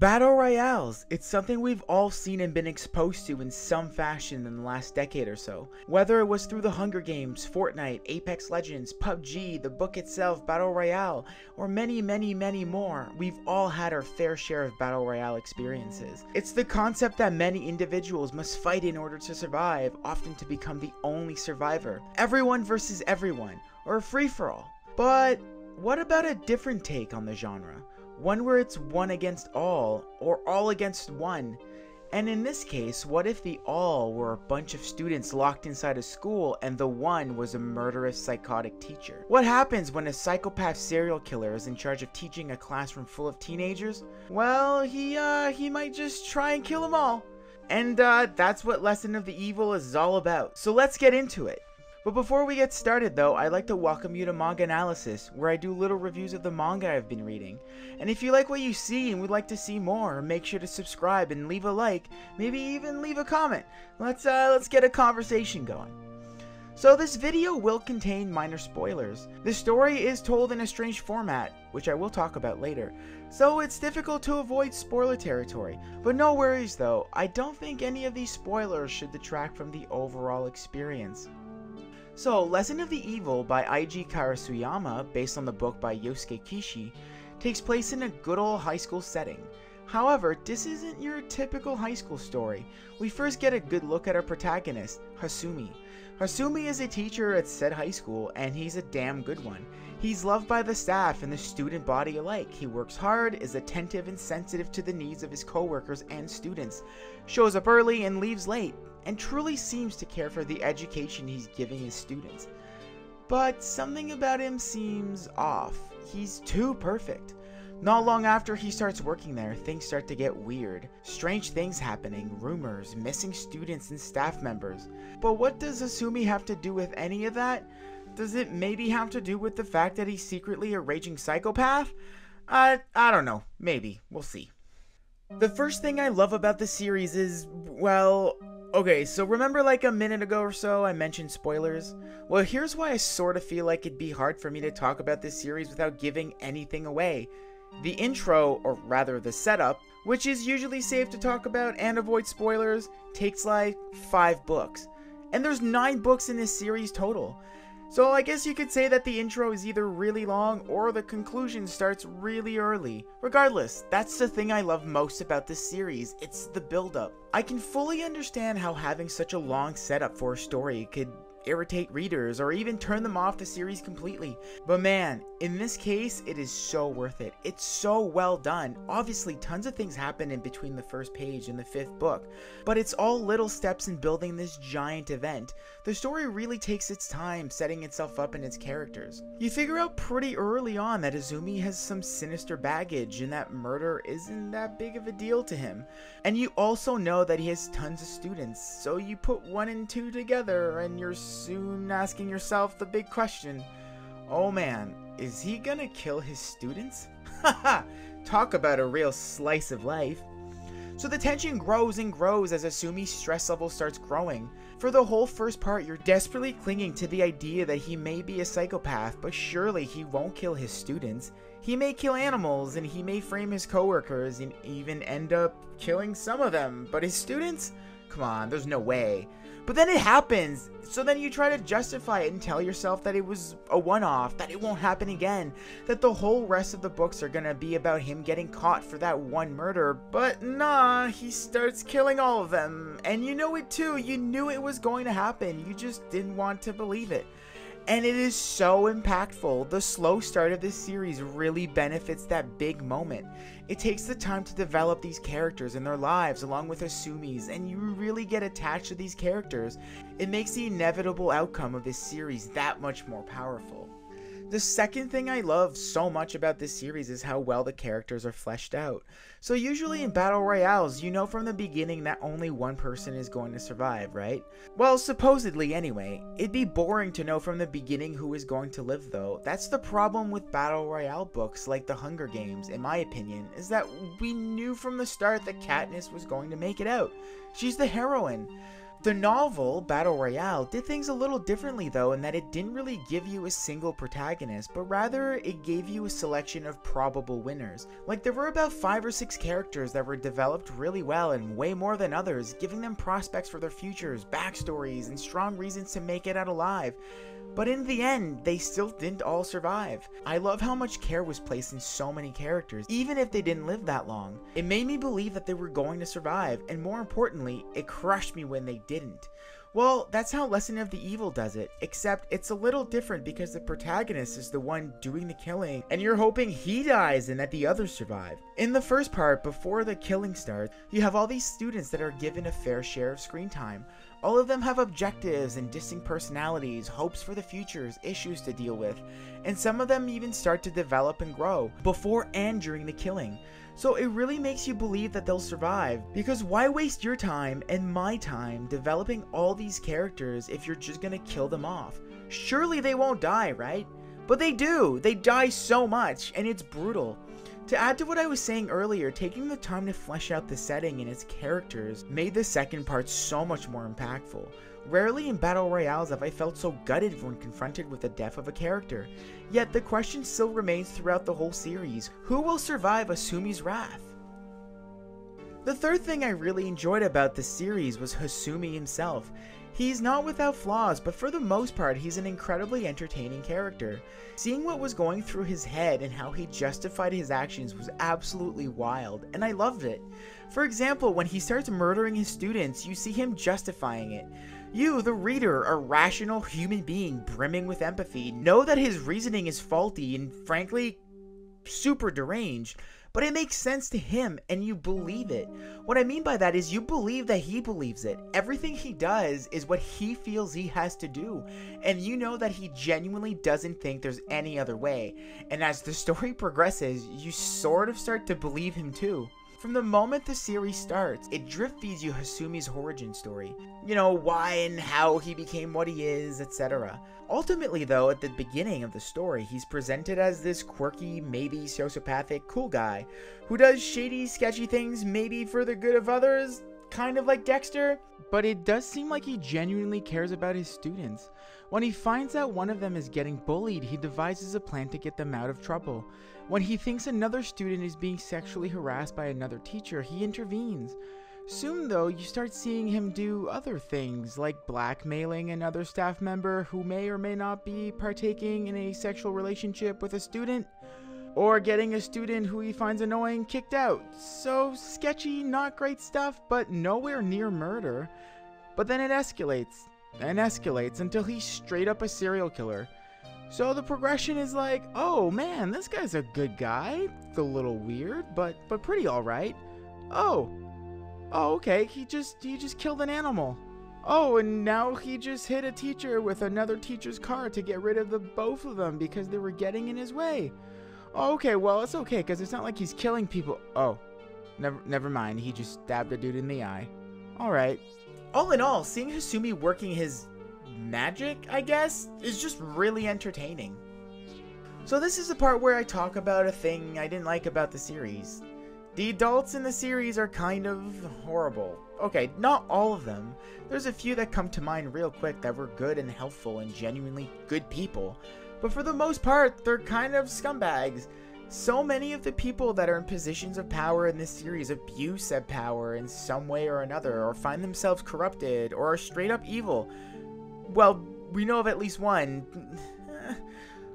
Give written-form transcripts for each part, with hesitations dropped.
Battle Royales, it's something we've all seen and been exposed to in some fashion in the last decade or so. Whether it was through the Hunger Games, Fortnite, Apex Legends, PUBG, the book itself, Battle Royale, or many more, we've all had our fair share of Battle Royale experiences. It's the concept that many individuals must fight in order to survive, often to become the only survivor. Everyone versus everyone, or a free-for-all. But what about a different take on the genre? One where it's one against all, or all against one. And in this case, what if the all were a bunch of students locked inside a school and the one was a murderous psychotic teacher? What happens when a psychopath serial killer is in charge of teaching a classroom full of teenagers? Well, he might just try and kill them all. And that's what Lesson of the Evil is all about. So let's get into it. But before we get started though, I'd like to welcome you to MangAnalysis, where I do little reviews of the manga I've been reading. And if you like what you see and would like to see more, make sure to subscribe and leave a like, maybe even leave a comment. Let's get a conversation going. So this video will contain minor spoilers. The story is told in a strange format, which I will talk about later, so it's difficult to avoid spoiler territory. But no worries though, I don't think any of these spoilers should detract from the overall experience. So, Lesson of the Evil by Eiji Karasuyama, based on the book by Yosuke Kishi, takes place in a good old high school setting. However, this isn't your typical high school story. We first get a good look at our protagonist, Hasumi. Hasumi is a teacher at said high school, and he's a damn good one. He's loved by the staff and the student body alike. He works hard, is attentive and sensitive to the needs of his coworkers and students, shows up early and leaves late, and truly seems to care for the education he's giving his students. But something about him seems off. He's too perfect. Not long after he starts working there, things start to get weird. Strange things happening, rumors, missing students and staff members. But what does Hasumi have to do with any of that? Does it maybe have to do with the fact that he's secretly a raging psychopath? I don't know. Maybe. We'll see. The first thing I love about the series is, well, okay, so remember like a minute ago or so I mentioned spoilers? Well, here's why I sort of feel like it'd be hard for me to talk about this series without giving anything away. The intro, or rather the setup, which is usually safe to talk about and avoid spoilers, takes like 5 books. And there's 9 books in this series total. So I guess you could say that the intro is either really long or the conclusion starts really early. Regardless, that's the thing I love most about this series, it's the build-up. I can fully understand how having such a long setup for a story could irritate readers or even turn them off the series completely. But man, in this case, it is so worth it. It's so well done. Obviously, tons of things happen in between the first page and the 5th book, but it's all little steps in building this giant event. The story really takes its time setting itself up and its characters. You figure out pretty early on that Hasumi has some sinister baggage and that murder isn't that big of a deal to him. And you also know that he has tons of students, so you put 1 and 2 together and you're soon asking yourself the big question, oh man, is he gonna kill his students? Haha, talk about a real slice of life. So the tension grows and grows as Hasumi's stress level starts growing. For the whole first part, you're desperately clinging to the idea that he may be a psychopath, but surely he won't kill his students. He may kill animals, and he may frame his coworkers, and even end up killing some of them, but his students? Come on, there's no way. But then it happens, so then you try to justify it and tell yourself that it was a one-off, that it won't happen again, that the whole rest of the books are gonna be about him getting caught for that one murder, but nah, he starts killing all of them, and you know it too, you knew it was going to happen, you just didn't want to believe it. And it is so impactful. The slow start of this series really benefits that big moment. It takes the time to develop these characters and their lives along with Hasumi's, and you really get attached to these characters. It makes the inevitable outcome of this series that much more powerful. The second thing I love so much about this series is how well the characters are fleshed out. So usually in battle royales, you know from the beginning that only one person is going to survive, right? Well, supposedly anyway. It'd be boring to know from the beginning who is going to live though. That's the problem with battle royale books like the Hunger Games, in my opinion, is that we knew from the start that Katniss was going to make it out. She's the heroine. The novel, Battle Royale, did things a little differently though, in that it didn't really give you a single protagonist, but rather it gave you a selection of probable winners. Like, there were about 5 or 6 characters that were developed really well and way more than others, giving them prospects for their futures, backstories, and strong reasons to make it out alive. But in the end, they still didn't all survive. I love how much care was placed in so many characters, even if they didn't live that long. It made me believe that they were going to survive, and more importantly, it crushed me when they didn't. Well, that's how Lesson of the Evil does it, except it's a little different because the protagonist is the one doing the killing, and you're hoping he dies and that the others survive. In the first part, before the killing starts, you have all these students that are given a fair share of screen time. All of them have objectives and distinct personalities, hopes for the futures, issues to deal with, and some of them even start to develop and grow, before and during the killing. So it really makes you believe that they'll survive, because why waste your time and my time developing all these characters if you're just gonna kill them off? Surely they won't die, right? But they do! They die so much, and it's brutal. To add to what I was saying earlier, taking the time to flesh out the setting and its characters made the second part so much more impactful. Rarely in battle royales have I felt so gutted when confronted with the death of a character. Yet the question still remains throughout the whole series: who will survive Hasumi's wrath? The third thing I really enjoyed about the series was Hasumi himself. He's not without flaws, but for the most part he's an incredibly entertaining character. Seeing what was going through his head and how he justified his actions was absolutely wild, and I loved it. For example, when he starts murdering his students, you see him justifying it. You, the reader, a rational human being brimming with empathy, know that his reasoning is faulty and frankly, super deranged. But it makes sense to him, and you believe it. What I mean by that is you believe that he believes it. Everything he does is what he feels he has to do, and you know that he genuinely doesn't think there's any other way. And as the story progresses, you sort of start to believe him too. From the moment the series starts, it drip feeds you Hasumi's origin story. You know, why and how he became what he is, etc. Ultimately though, at the beginning of the story, he's presented as this quirky, maybe sociopathic, cool guy, who does shady, sketchy things maybe for the good of others, kind of like Dexter. But it does seem like he genuinely cares about his students. When he finds out one of them is getting bullied, he devises a plan to get them out of trouble. When he thinks another student is being sexually harassed by another teacher, he intervenes. Soon though, you start seeing him do other things, like blackmailing another staff member who may or may not be partaking in a sexual relationship with a student, or getting a student who he finds annoying kicked out. So sketchy, not great stuff, but nowhere near murder. But then it escalates, and escalates until he's straight up a serial killer. So the progression is like, oh man, this guy's a good guy. It's a little weird, but pretty alright. Oh, okay, he just killed an animal. Oh, and now he just hit a teacher with another teacher's car to get rid of the both of them because they were getting in his way. Oh, okay, well, it's okay, because it's not like he's killing people. Oh, never mind, he just stabbed a dude in the eye. Alright. All in all, seeing Hasumi working his magic, I guess, is just really entertaining. So this is the part where I talk about a thing I didn't like about the series. The adults in the series are kind of horrible. Okay, not all of them. There's a few that come to mind real quick that were good and helpful and genuinely good people. But for the most part, they're kind of scumbags. So many of the people that are in positions of power in this series abuse said power in some way or another, or find themselves corrupted, or are straight up evil. Well, we know of at least one.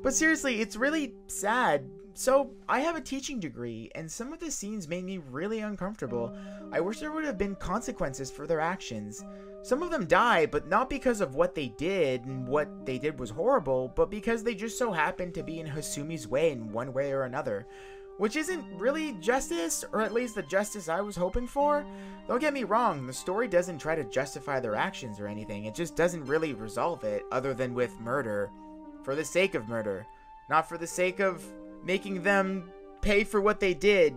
But seriously, it's really sad. So, I have a teaching degree, and some of the scenes made me really uncomfortable. I wish there would have been consequences for their actions. Some of them die, but not because of what they did, and what they did was horrible, but because they just so happened to be in Hasumi's way in one way or another. Which isn't really justice, or at least the justice I was hoping for. Don't get me wrong, the story doesn't try to justify their actions or anything, it just doesn't really resolve it, other than with murder. For the sake of murder. Not for the sake of making them pay for what they did.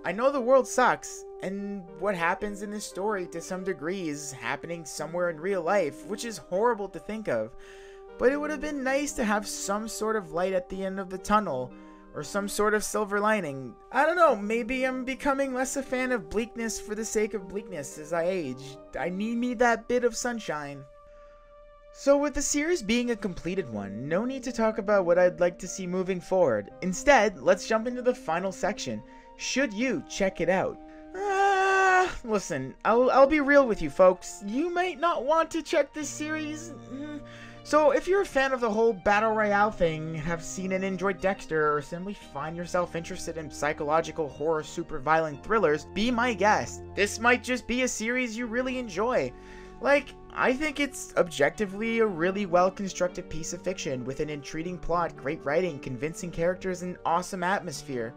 I know the world sucks, and what happens in this story to some degree is happening somewhere in real life, which is horrible to think of. But it would have been nice to have some sort of light at the end of the tunnel, or some sort of silver lining. I don't know, maybe I'm becoming less a fan of bleakness for the sake of bleakness as I age. I need me that bit of sunshine. So with the series being a completed one, no need to talk about what I'd like to see moving forward. Instead, let's jump into the final section. Should you check it out? Listen, I'll be real with you folks. You might not want to check this series. So if you're a fan of the whole Battle Royale thing, have seen and enjoyed Dexter, or simply find yourself interested in psychological horror super violent thrillers, be my guest. This might just be a series you really enjoy. Like, I think it's objectively a really well-constructed piece of fiction with an intriguing plot, great writing, convincing characters, and awesome atmosphere.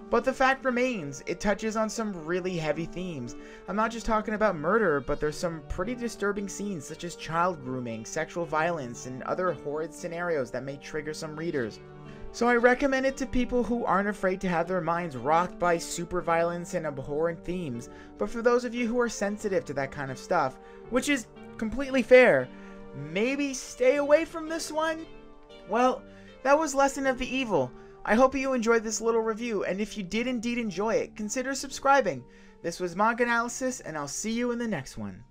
But the fact remains, it touches on some really heavy themes. I'm not just talking about murder, but there's some pretty disturbing scenes such as child grooming, sexual violence, and other horrid scenarios that may trigger some readers. So I recommend it to people who aren't afraid to have their minds rocked by super violence and abhorrent themes. But for those of you who are sensitive to that kind of stuff, which is completely fair, maybe stay away from this one? Well, that was Lesson of the Evil. I hope you enjoyed this little review, and if you did indeed enjoy it, consider subscribing. This was MangAnalysis, and I'll see you in the next one.